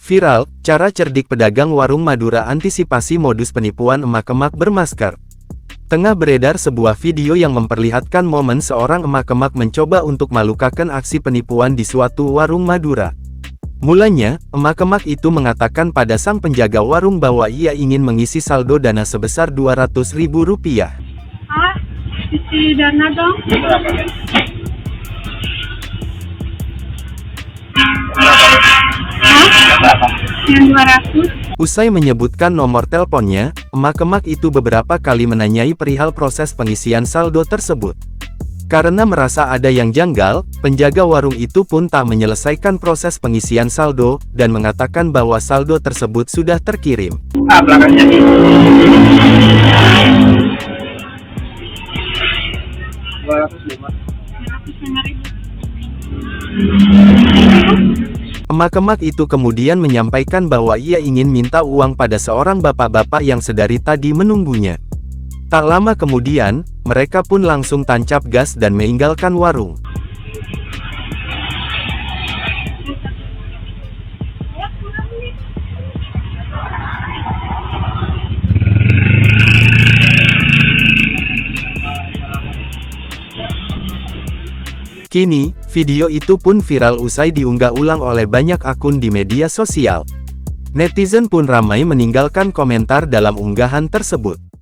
Viral, cara cerdik pedagang warung Madura antisipasi modus penipuan emak-emak bermasker. Tengah beredar sebuah video yang memperlihatkan momen seorang emak-emak mencoba untuk melakukan aksi penipuan di suatu warung Madura. Mulanya, emak-emak itu mengatakan pada sang penjaga warung bahwa ia ingin mengisi saldo dana sebesar Rp200.000. Ah, isi dana dong. Yang 200. Usai menyebutkan nomor teleponnya, emak-emak itu beberapa kali menanyai perihal proses pengisian saldo tersebut. Karena merasa ada yang janggal, penjaga warung itu pun tak menyelesaikan proses pengisian saldo, dan mengatakan bahwa saldo tersebut sudah terkirim. Belakangnya nih. 205. Emak-emak itu kemudian menyampaikan bahwa ia ingin minta uang pada seorang bapak-bapak yang sedari tadi menunggunya. Tak lama kemudian, mereka pun langsung tancap gas dan meninggalkan warung. Kini, video itu pun viral usai diunggah ulang oleh banyak akun di media sosial. Netizen pun ramai meninggalkan komentar dalam unggahan tersebut.